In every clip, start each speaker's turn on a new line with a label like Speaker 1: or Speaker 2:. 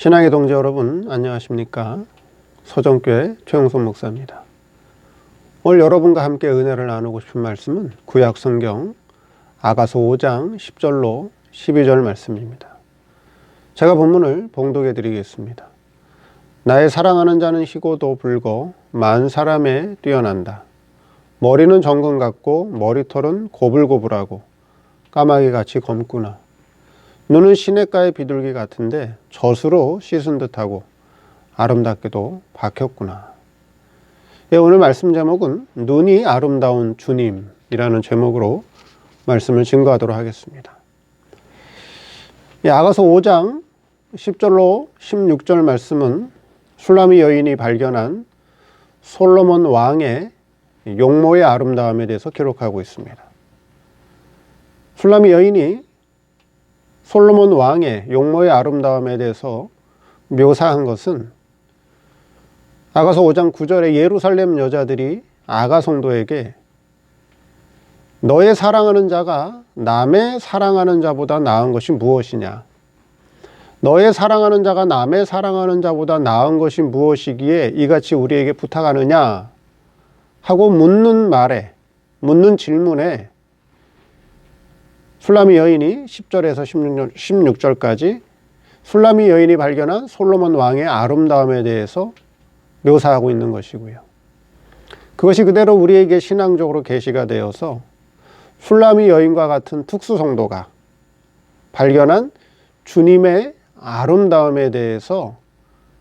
Speaker 1: 신앙의 동지 여러분, 안녕하십니까? 서정교회 최영선 목사입니다. 오늘 여러분과 함께 은혜를 나누고 싶은 말씀은 구약 성경 아가서 5장 10절로 12절 말씀입니다. 제가 본문을 봉독해 드리겠습니다. 나의 사랑하는 자는 희고도 붉어 만 사람에 뛰어난다. 머리는 정금 같고 머리털은 고불고불하고 까마귀같이 검구나. 눈은 시냇가의 비둘기 같은데 젖으로 씻은 듯하고 아름답게도 박혔구나. 예, 오늘 말씀 제목은 눈이 아름다운 주님이라는 제목으로 말씀을 증거하도록 하겠습니다. 예, 아가서 5장 10절로 16절 말씀은 술라미 여인이 발견한 솔로몬 왕의 용모의 아름다움에 대해서 기록하고 있습니다. 술라미 여인이 솔로몬 왕의 용모의 아름다움에 대해서 묘사한 것은 아가서 5장 9절에 예루살렘 여자들이 아가 성도에게 너의 사랑하는 자가 남의 사랑하는 자보다 나은 것이 무엇이냐? 너의 사랑하는 자가 남의 사랑하는 자보다 나은 것이 무엇이기에 이같이 우리에게 부탁하느냐? 하고 묻는 질문에 술라미 여인이 10절에서 16절까지 술라미 여인이 발견한 솔로몬 왕의 아름다움에 대해서 묘사하고 있는 것이고요. 그것이 그대로 우리에게 신앙적으로 계시가 되어서 술라미 여인과 같은 특수 성도가 발견한 주님의 아름다움에 대해서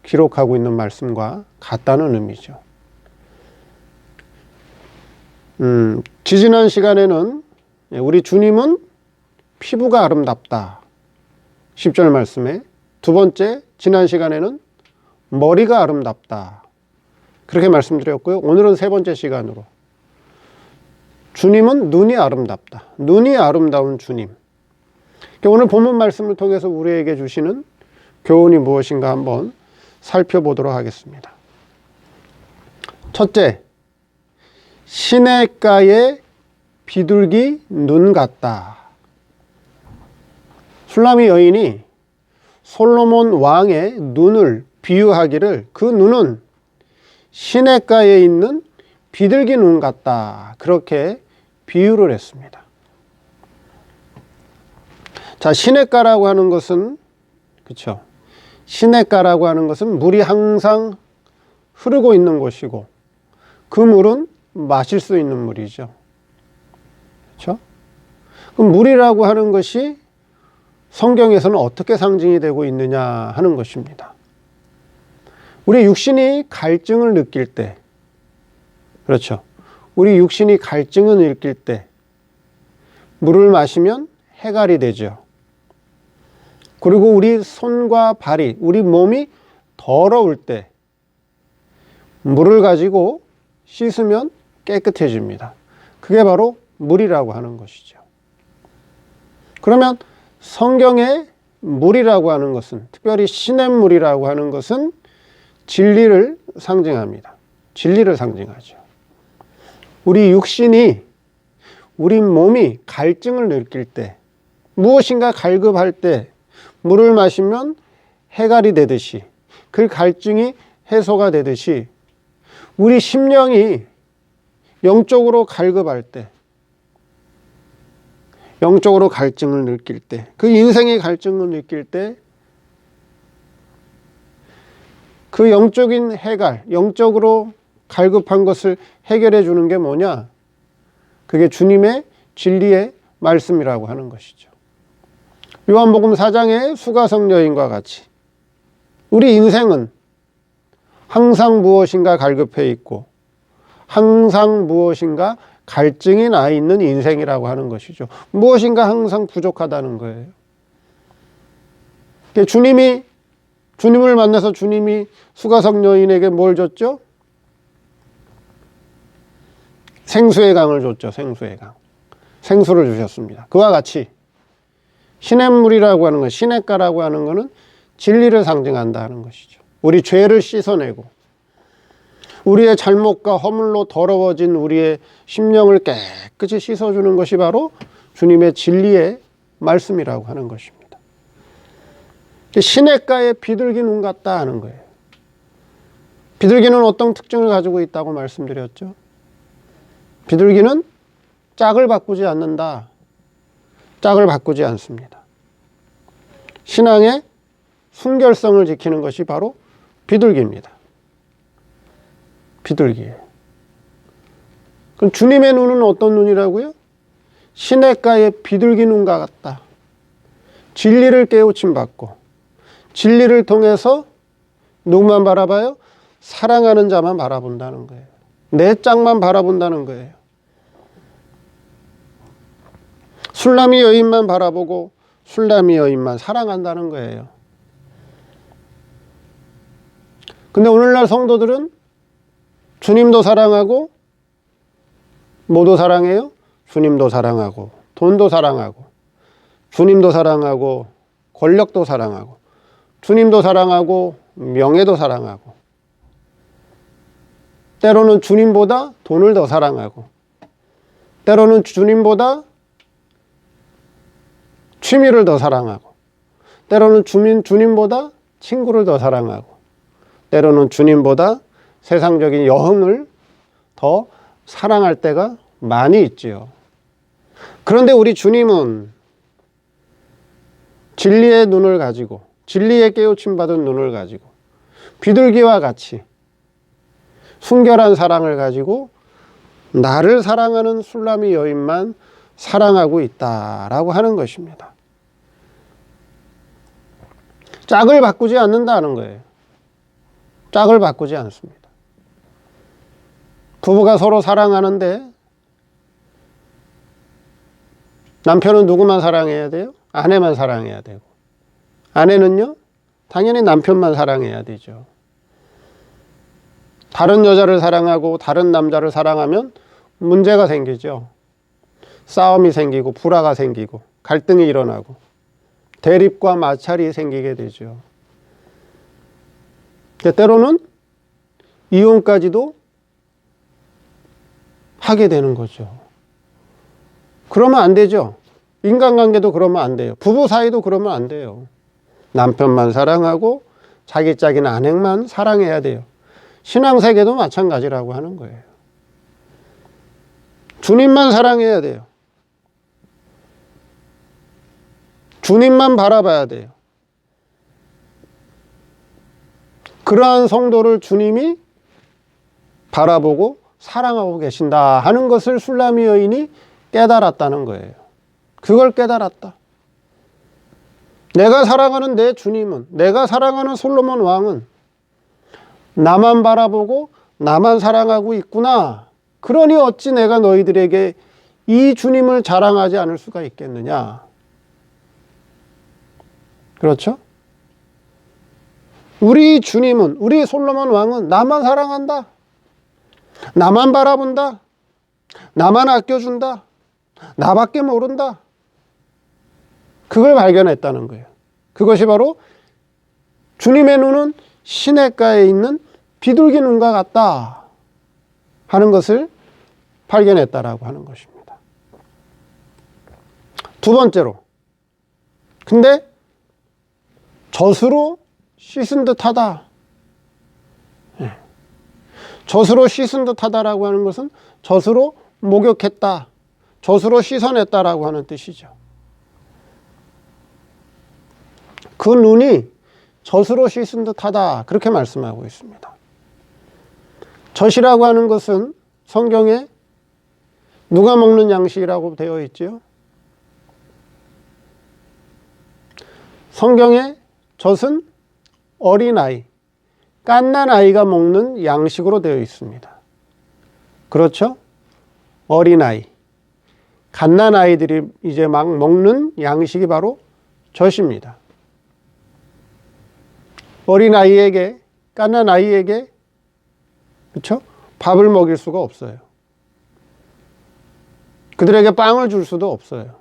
Speaker 1: 기록하고 있는 말씀과 같다는 의미죠. 지지난 시간에는 우리 주님은 피부가 아름답다. 10절 말씀에 두 번째 지난 시간에는 머리가 아름답다. 그렇게 말씀드렸고요. 오늘은 세 번째 시간으로 주님은 눈이 아름답다. 눈이 아름다운 주님. 오늘 본문 말씀을 통해서 우리에게 주시는 교훈이 무엇인가 한번 살펴보도록 하겠습니다. 첫째, 시냇가의 비둘기 눈 같다. 술라미 여인이 솔로몬 왕의 눈을 비유하기를 그 눈은 시냇가에 있는 비둘기 눈 같다. 그렇게 비유를 했습니다. 자, 시냇가라고 하는 것은, 그렇죠? 시냇가라고 하는 것은 물이 항상 흐르고 있는 곳이고 그 물은 마실 수 있는 물이죠. 그렇죠? 그럼 물이라고 하는 것이 성경에서는 어떻게 상징이 되고 있느냐 하는 것입니다. 우리 육신이 갈증을 느낄 때, 그렇죠? 우리 육신이 갈증을 느낄 때 물을 마시면 해갈이 되죠. 그리고 우리 손과 발이, 우리 몸이 더러울 때 물을 가지고 씻으면 깨끗해집니다. 그게 바로 물이라고 하는 것이죠. 그러면 성경의 물이라고 하는 것은, 특별히 시냇물이라고 하는 것은 진리를 상징합니다. 진리를 상징하죠. 우리 육신이, 우리 몸이 갈증을 느낄 때, 무엇인가 갈급할 때 물을 마시면 해갈이 되듯이, 그 갈증이 해소가 되듯이 우리 심령이 영적으로 갈급할 때, 영적으로 갈증을 느낄 때, 그 인생의 갈증을 느낄 때 그 영적인 해갈, 영적으로 갈급한 것을 해결해 주는 게 뭐냐? 그게 주님의 진리의 말씀이라고 하는 것이죠. 요한복음 4장의 수가성 여인과 같이 우리 인생은 항상 무엇인가 갈급해 있고 항상 무엇인가 갈증이 나 있는 인생이라고 하는 것이죠. 무엇인가 항상 부족하다는 거예요. 주님을 만나서 주님이 수가성 여인에게 뭘 줬죠? 생수의 강을 줬죠. 생수의 강. 생수를 주셨습니다. 그와 같이 시냇물이라고 하는 것, 시냇가라고 하는 것은 진리를 상징한다 하는 것이죠. 우리 죄를 씻어내고 우리의 잘못과 허물로 더러워진 우리의 심령을 깨끗이 씻어주는 것이 바로 주님의 진리의 말씀이라고 하는 것입니다. 시냇가에 비둘기 눈 같다 하는 거예요. 비둘기는 어떤 특징을 가지고 있다고 말씀드렸죠? 비둘기는 짝을 바꾸지 않는다. 짝을 바꾸지 않습니다. 신앙의 순결성을 지키는 것이 바로 비둘기입니다. 비둘기예요. 그럼 주님의 눈은 어떤 눈이라고요? 시냇가의 비둘기 눈과 같다. 진리를 깨우침 받고 진리를 통해서 누구만 바라봐요? 사랑하는 자만 바라본다는 거예요. 내 짝만 바라본다는 거예요. 술람이 여인만 바라보고 술람이 여인만 사랑한다는 거예요. 근데 오늘날 성도들은 주님도 사랑하고 뭐도 사랑해요? 주님도 사랑하고 돈도 사랑하고 주님도 사랑하고 권력도 사랑하고 주님도 사랑하고 명예도 사랑하고 때로는 주님보다 돈을 더 사랑하고 때로는 주님보다 취미를 더 사랑하고 때로는 주님보다 친구를 더 사랑하고 때로는 주님보다 세상적인 여흥을 더 사랑할 때가 많이 있지요. 그런데 우리 주님은 진리의 눈을 가지고 진리에 깨우침 받은 눈을 가지고 비둘기와 같이 순결한 사랑을 가지고 나를 사랑하는 술람이 여인만 사랑하고 있다라고 하는 것입니다. 짝을 바꾸지 않는다는 거예요. 짝을 바꾸지 않습니다. 부부가 서로 사랑하는데 남편은 누구만 사랑해야 돼요? 아내만 사랑해야 되고 아내는요? 당연히 남편만 사랑해야 되죠. 다른 여자를 사랑하고 다른 남자를 사랑하면 문제가 생기죠. 싸움이 생기고 불화가 생기고 갈등이 일어나고 대립과 마찰이 생기게 되죠. 때로는 이혼까지도 하게 되는 거죠. 그러면 안 되죠. 인간관계도 그러면 안 돼요. 부부 사이도 그러면 안 돼요. 남편만 사랑하고 자기 짝인 아내만 사랑해야 돼요. 신앙세계도 마찬가지라고 하는 거예요. 주님만 사랑해야 돼요. 주님만 바라봐야 돼요. 그러한 성도를 주님이 바라보고 사랑하고 계신다 하는 것을 술람이 여인이 깨달았다는 거예요. 그걸 깨달았다. 내가 사랑하는 내 주님은, 내가 사랑하는 솔로몬 왕은 나만 바라보고 나만 사랑하고 있구나. 그러니 어찌 내가 너희들에게 이 주님을 자랑하지 않을 수가 있겠느냐. 그렇죠? 우리 주님은, 우리 솔로몬 왕은 나만 사랑한다. 나만 바라본다. 나만 아껴준다. 나밖에 모른다. 그걸 발견했다는 거예요. 그것이 바로 주님의 눈은 시냇가에 있는 비둘기 눈과 같다 하는 것을 발견했다라고 하는 것입니다. 두 번째로, 근데 젖으로 씻은 듯하다. 젖으로 씻은 듯하다라고 하는 것은 젖으로 목욕했다, 젖으로 씻어냈다라고 하는 뜻이죠. 그 눈이 젖으로 씻은 듯하다, 그렇게 말씀하고 있습니다. 젖이라고 하는 것은 성경에 누가 먹는 양식이라고 되어 있지요? 성경에 젖은 어린아이, 갓난아이가 먹는 양식으로 되어 있습니다. 그렇죠? 어린아이, 갓난아이들이 이제 막 먹는 양식이 바로 젖입니다. 어린아이에게, 갓난아이에게, 그렇죠? 밥을 먹일 수가 없어요. 그들에게 빵을 줄 수도 없어요.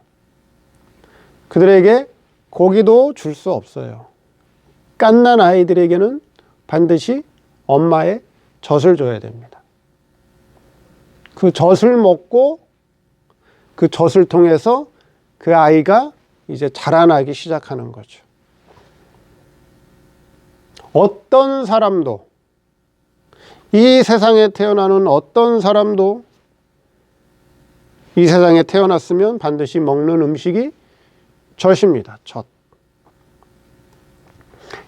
Speaker 1: 그들에게 고기도 줄 수 없어요. 갓난아이들에게는 반드시 엄마의 젖을 줘야 됩니다. 그 젖을 먹고 그 젖을 통해서 그 아이가 이제 자라나기 시작하는 거죠. 어떤 사람도, 이 세상에 태어나는 어떤 사람도 이 세상에 태어났으면 반드시 먹는 음식이 젖입니다. 젖.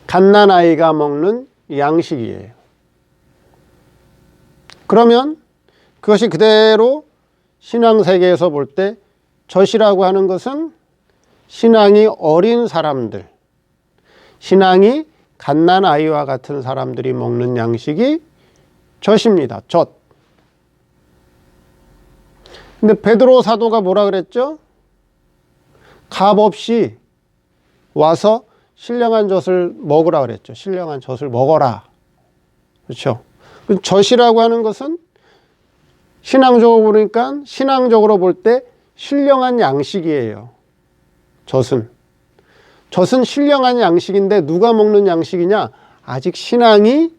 Speaker 1: 갓난아이가 먹는 양식이에요. 그러면 그것이 그대로 신앙세계에서 볼 때 젖이라고 하는 것은 신앙이 어린 사람들, 신앙이 갓난아이와 같은 사람들이 먹는 양식이 젖입니다. 젖. 근데 베드로 사도가 뭐라 그랬죠? 값없이 와서 신령한 젖을 먹으라 그랬죠. 신령한 젖을 먹어라. 그렇죠? 젖이라고 하는 것은 신앙적으로 보니까 신앙적으로 볼 때 신령한 양식이에요. 젖은 신령한 양식인데 누가 먹는 양식이냐? 아직 신앙이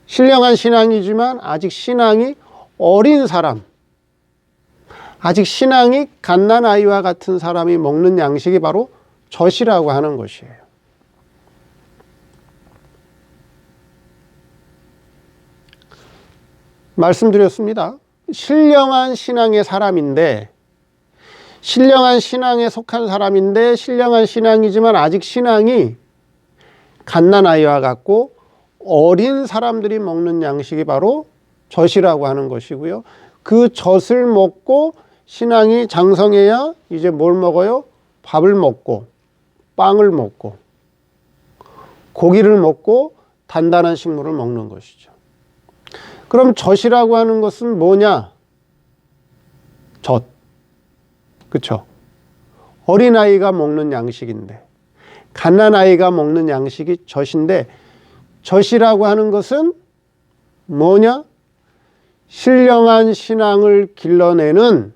Speaker 1: 신령한 신앙이지만 아직 신앙이 어린 사람, 아직 신앙이 갓난아이와 같은 사람이 먹는 양식이 바로 젖이라고 하는 것이에요. 말씀드렸습니다. 신령한 신앙의 사람인데, 신령한 신앙에 속한 사람인데 신령한 신앙이지만 아직 신앙이 갓난아이와 같고 어린 사람들이 먹는 양식이 바로 젖이라고 하는 것이고요. 그 젖을 먹고 신앙이 장성해야 이제 뭘 먹어요? 밥을 먹고 빵을 먹고 고기를 먹고 단단한 식물을 먹는 것이죠. 그럼 젖이라고 하는 것은 뭐냐? 젖. 그렇죠? 어린아이가 먹는 양식인데, 갓난아이가 먹는 양식이 젖인데, 젖이라고 하는 것은 뭐냐? 신령한 신앙을 길러내는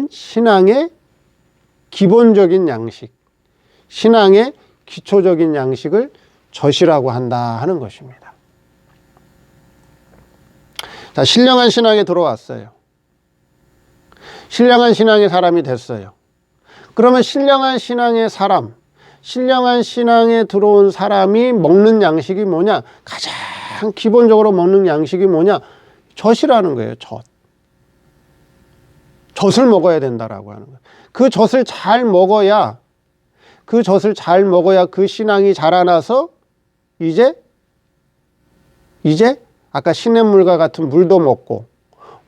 Speaker 1: 신앙의 기본적인 양식, 신앙의 기초적인 양식을 젖이라고 한다 하는 것입니다. 자, 신령한 신앙에 들어왔어요. 신령한 신앙의 사람이 됐어요. 그러면 신령한 신앙의 사람, 신령한 신앙에 들어온 사람이 먹는 양식이 뭐냐? 가장 기본적으로 먹는 양식이 뭐냐? 젖이라는 거예요. 젖을 먹어야 된다라고 하는 거예요. 그 젖을 잘 먹어야 그 신앙이 자라나서 이제 아까 시냇물과 같은 물도 먹고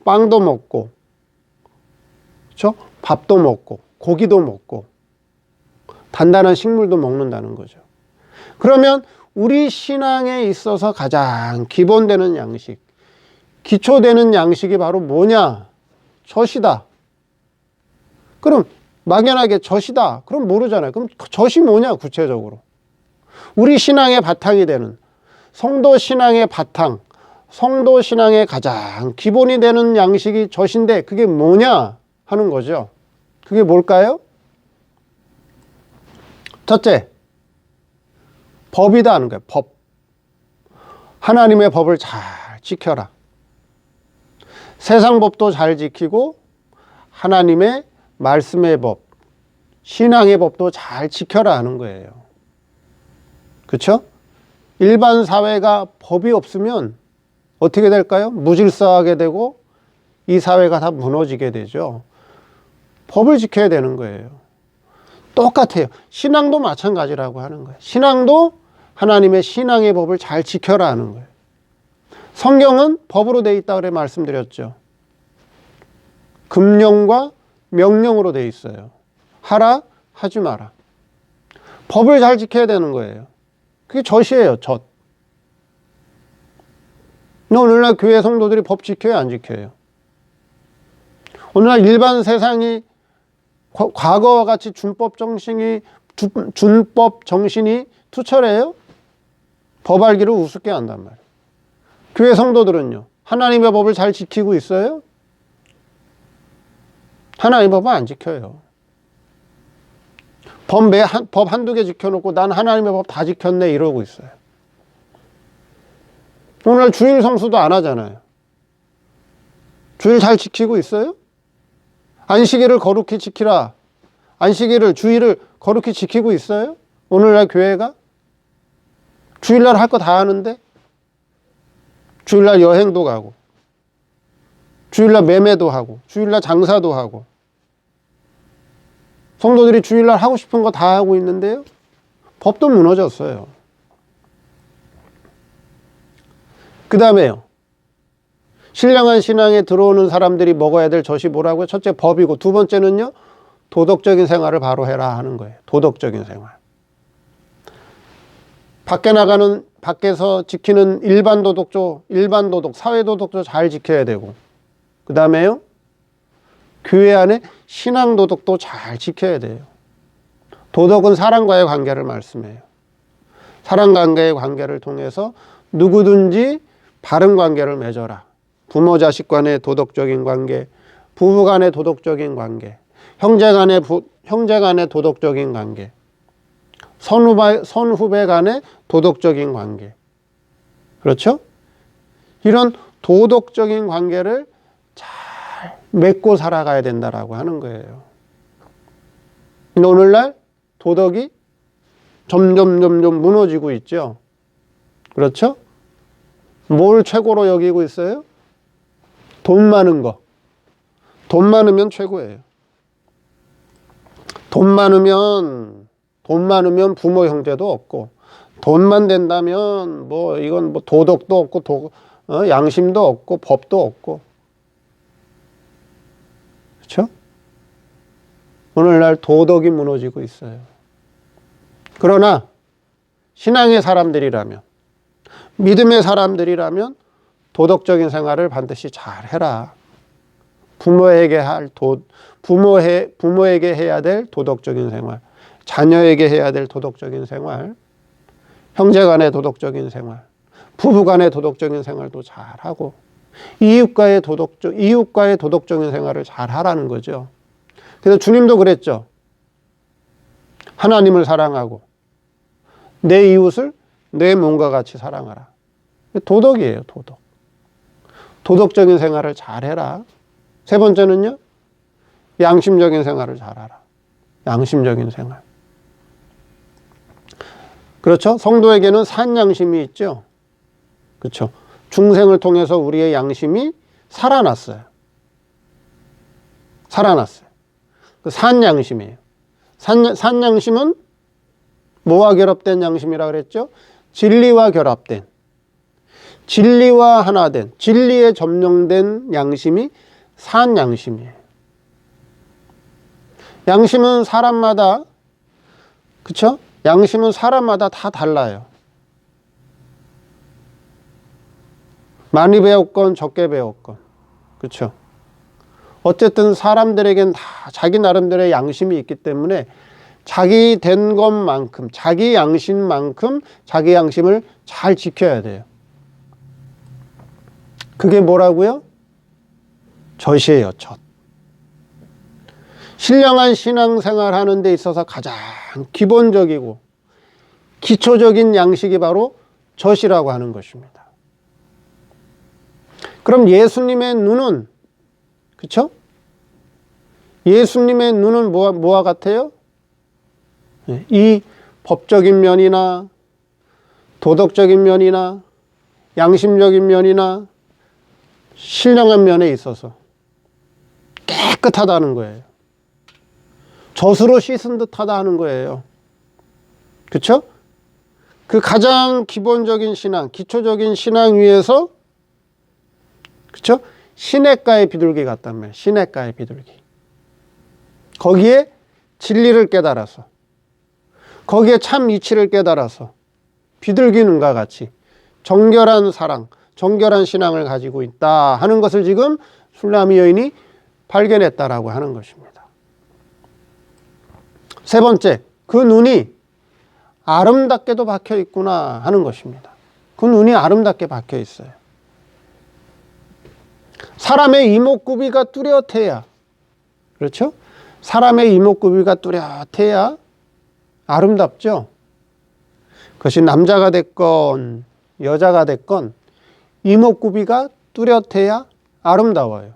Speaker 1: 빵도 먹고, 그렇죠? 밥도 먹고 고기도 먹고 단단한 식물도 먹는다는 거죠. 그러면 우리 신앙에 있어서 가장 기본되는 양식, 기초되는 양식이 바로 뭐냐? 젖이다. 그럼 막연하게 젖이다. 그럼 모르잖아요. 그럼 젖이 뭐냐? 구체적으로. 우리 신앙의 바탕이 되는, 성도 신앙의 바탕, 성도 신앙의 가장 기본이 되는 양식이 젖인데 그게 뭐냐 하는 거죠. 그게 뭘까요? 첫째, 법이다 하는 거예요. 법. 하나님의 법을 잘 지켜라. 세상 법도 잘 지키고 하나님의 말씀의 법, 신앙의 법도 잘 지켜라 하는 거예요. 그렇죠? 일반 사회가 법이 없으면 어떻게 될까요? 무질서하게 되고 이 사회가 다 무너지게 되죠. 법을 지켜야 되는 거예요. 똑같아요. 신앙도 마찬가지라고 하는 거예요. 신앙도 하나님의 신앙의 법을 잘 지켜라 하는 거예요. 성경은 법으로 되어 있다 그래 말씀드렸죠. 금령과 명령으로 되어 있어요. 하라, 하지 마라. 법을 잘 지켜야 되는 거예요. 그게 젖이에요, 젖. 오늘날 교회 성도들이 법 지켜요, 안 지켜요? 오늘날 일반 세상이 과거와 같이 준법 정신이 투철해요? 법 알기를 우습게 한단 말이에요. 교회 성도들은요, 하나님의 법을 잘 지키고 있어요? 하나님의 법은 안 지켜요. 법 한두 개 지켜놓고 난 하나님의 법 다 지켰네 이러고 있어요. 오늘 주일 성수도 안 하잖아요. 주일 잘 지키고 있어요? 안식일을 거룩히 지키라. 주일을 거룩히 지키고 있어요? 오늘날 교회가 주일날 할 거 다 하는데 주일날 여행도 가고 주일날 매매도 하고 주일날 장사도 하고 성도들이 주일날 하고 싶은 거 다 하고 있는데요. 법도 무너졌어요. 그 다음에요. 신령한 신앙에 들어오는 사람들이 먹어야 될 젖이 뭐라고요? 첫째 법이고 두 번째는요. 도덕적인 생활을 바로 해라 하는 거예요. 도덕적인 생활. 밖에서 지키는 일반 도덕, 사회 도덕도 잘 지켜야 되고 그 다음에요. 교회 안에 신앙 도덕도 잘 지켜야 돼요. 도덕은 사람과의 관계를 말씀해요. 사람 관계의 관계를 통해서 누구든지 바른 관계를 맺어라. 부모 자식 간의 도덕적인 관계, 부부 간의 도덕적인 관계, 형제 간의 도덕적인 관계, 선후배 간의 도덕적인 관계. 그렇죠? 이런 도덕적인 관계를 잘 맺고 살아가야 된다라고 하는 거예요. 근데 오늘날 도덕이 점점 무너지고 있죠. 그렇죠? 뭘 최고로 여기고 있어요? 돈 많은 거. 돈 많으면 최고예요. 돈 많으면 부모 형제도 없고, 돈만 된다면 이건 도덕도 없고 양심도 없고 법도 없고. 그렇죠? 오늘날 도덕이 무너지고 있어요. 그러나 신앙의 사람들이라면, 믿음의 사람들이라면 도덕적인 생활을 반드시 잘 해라. 부모에게 해야 될 도덕적인 생활, 자녀에게 해야 될 도덕적인 생활, 형제 간의 도덕적인 생활, 부부 간의 도덕적인 생활도 잘 하고, 이웃과의 도덕적인 생활을 잘 하라는 거죠. 그래서 주님도 그랬죠. 하나님을 사랑하고 내 이웃을 내 몸과 같이 사랑하라. 도덕이에요, 도덕. 도덕적인 생활을 잘 해라. 세 번째는요, 양심적인 생활을 잘 하라. 양심적인 생활. 그렇죠? 성도에게는 산 양심이 있죠. 그렇죠? 중생을 통해서 우리의 양심이 살아났어요. 그 산 양심이에요. 산 양심은 뭐와 결합된 양심이라 그랬죠? 진리와 결합된, 진리와 하나된, 진리에 점령된 양심이 산 양심이에요. 양심은 사람마다, 그쵸? 양심은 사람마다 다 달라요. 많이 배웠건 적게 배웠건, 그쵸? 어쨌든 사람들에겐 다 자기 나름대로의 양심이 있기 때문에 자기 된 것만큼, 자기 양심만큼 자기 양심을 잘 지켜야 돼요. 그게 뭐라고요? 젖이에요, 젖. 신령한 신앙생활 하는 데 있어서 가장 기본적이고 기초적인 양식이 바로 젖이라고 하는 것입니다. 그럼 예수님의 눈은, 그쵸? 예수님의 눈은 뭐와 같아요? 이 법적인 면이나 도덕적인 면이나 양심적인 면이나 신령한 면에 있어서 깨끗하다는 거예요. 젖으로 씻은 듯하다 하는 거예요. 그렇죠? 그 가장 기본적인 신앙, 기초적인 신앙 위에서, 그렇죠? 시냇가의 비둘기 같단 말이에요. 시냇가의 비둘기. 거기에 진리를 깨달아서, 거기에 참 이치를 깨달아서 비둘기 눈과 같이 정결한 사랑, 정결한 신앙을 가지고 있다 하는 것을 지금 술라미 여인이 발견했다라고 하는 것입니다. 세 번째, 그 눈이 아름답게도 박혀 있구나 하는 것입니다. 그 눈이 아름답게 박혀 있어요. 사람의 이목구비가 뚜렷해야, 그렇죠? 사람의 이목구비가 뚜렷해야 아름답죠. 그것이 남자가 됐건 여자가 됐건 이목구비가 뚜렷해야 아름다워요.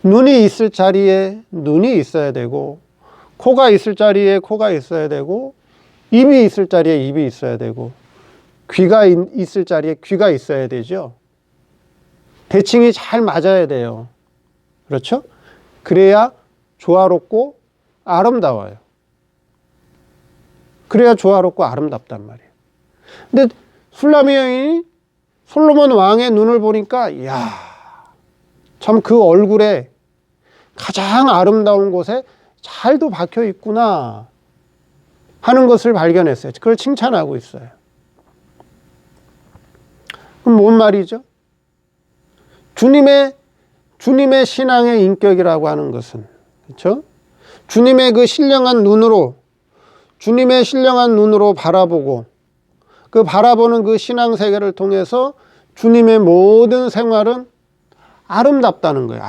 Speaker 1: 눈이 있을 자리에 눈이 있어야 되고 코가 있을 자리에 코가 있어야 되고, 입이 있을 자리에 입이 있어야 되고, 귀가 있을 자리에 귀가 있어야 되죠. 대칭이 잘 맞아야 돼요. 그렇죠? 그래야 조화롭고 아름다워요. 그래야 조화롭고 아름답단 말이에요. 근데 술라미 여인이 솔로몬 왕의 눈을 보니까, 이야, 참 그 얼굴에 가장 아름다운 곳에 잘도 박혀 있구나 하는 것을 발견했어요. 그걸 칭찬하고 있어요. 그럼 뭔 말이죠? 주님의 신앙의 인격이라고 하는 것은, 그렇죠? 주님의 그 신령한 눈으로 바라보고, 그 바라보는 그 신앙 세계를 통해서 주님의 모든 생활은 아름답다는 거예요.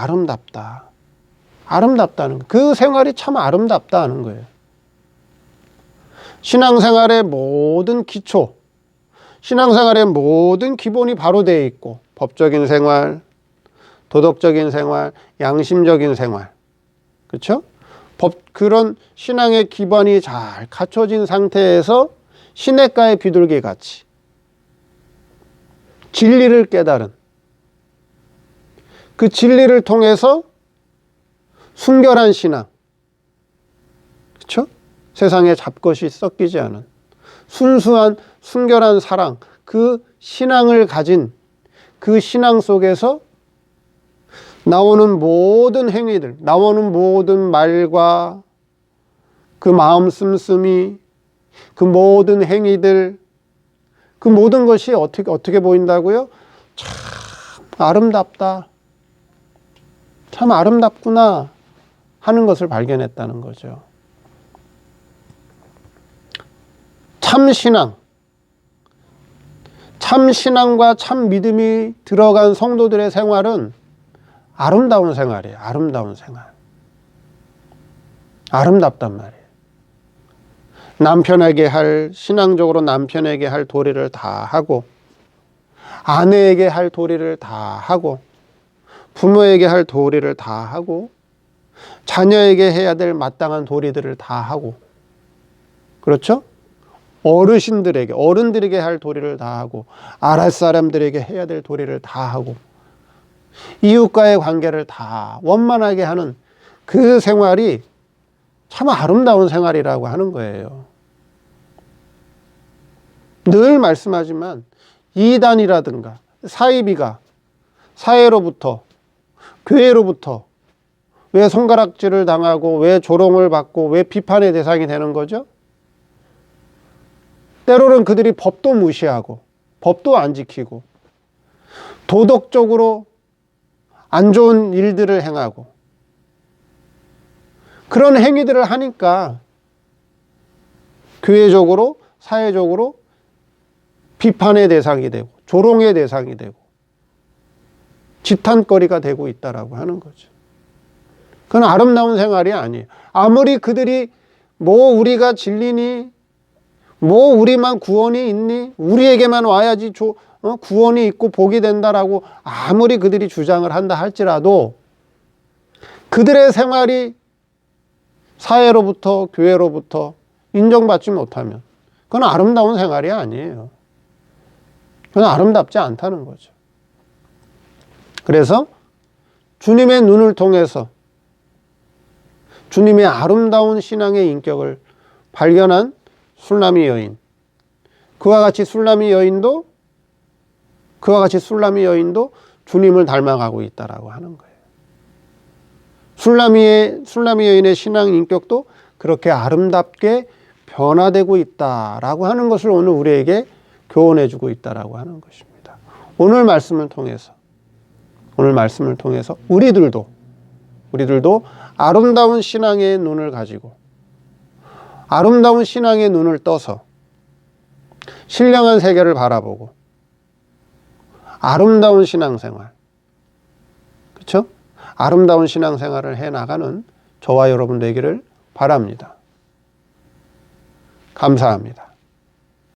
Speaker 1: 아름답다는 거. 그 생활이 참 아름답다는 거예요. 신앙생활의 모든 기초, 신앙생활의 모든 기본이 바로 되어 있고, 법적인 생활, 도덕적인 생활, 양심적인 생활, 그렇죠? 그런 신앙의 기반이 잘 갖춰진 상태에서 시냇가의 비둘기 같이 진리를 깨달은, 그 진리를 통해서 순결한 신앙, 그렇죠? 세상에 잡것이 섞이지 않은 순수한 순결한 사랑, 그 신앙을 가진 그 신앙 속에서 나오는 모든 행위들, 나오는 모든 말과 그 마음 씀씀이, 그 모든 행위들, 그 모든 것이 어떻게 보인다고요? 참 아름답다, 참 아름답구나 하는 것을 발견했다는 거죠. 참 신앙과 참 믿음이 들어간 성도들의 생활은 아름다운 생활이에요. 아름다운 생활. 아름답단 말이에요. 신앙적으로 남편에게 할 도리를 다 하고, 아내에게 할 도리를 다 하고, 부모에게 할 도리를 다 하고, 자녀에게 해야 될 마땅한 도리들을 다 하고, 그렇죠? 어른들에게 할 도리를 다 하고, 아랫사람들에게 해야 될 도리를 다 하고, 이웃과의 관계를 다 원만하게 하는 그 생활이 참 아름다운 생활이라고 하는 거예요. 늘 말씀하지만 이단이라든가 사이비가 사회로부터, 교회로부터 왜 손가락질을 당하고, 왜 조롱을 받고, 왜 비판의 대상이 되는 거죠? 때로는 그들이 법도 무시하고, 법도 안 지키고, 도덕적으로 안 좋은 일들을 행하고, 그런 행위들을 하니까 교회적으로, 사회적으로 비판의 대상이 되고, 조롱의 대상이 되고, 지탄거리가 되고 있다라고 하는 거죠. 그건 아름다운 생활이 아니에요. 아무리 그들이 우리가 진리니, 우리만 구원이 있니, 우리에게만 와야지 구원이 있고 복이 된다라고 아무리 그들이 주장을 한다 할지라도, 그들의 생활이 사회로부터, 교회로부터 인정받지 못하면 그건 아름다운 생활이 아니에요. 그건 아름답지 않다는 거죠. 그래서 주님의 눈을 통해서 주님의 아름다운 신앙의 인격을 발견한 술라미 여인, 그와 같이 술라미 여인도 주님을 닮아가고 있다라고 하는 거예요. 술라미 여인의 신앙 인격도 그렇게 아름답게 변화되고 있다라고 하는 것을 오늘 우리에게 교훈해 주고 있다라고 하는 것입니다. 오늘 말씀을 통해서 우리들도 아름다운 신앙의 눈을 가지고, 아름다운 신앙의 눈을 떠서 신령한 세계를 바라보고 아름다운 신앙생활, 그렇죠? 아름다운 신앙생활을 해나가는 저와 여러분 되기를 바랍니다. 감사합니다.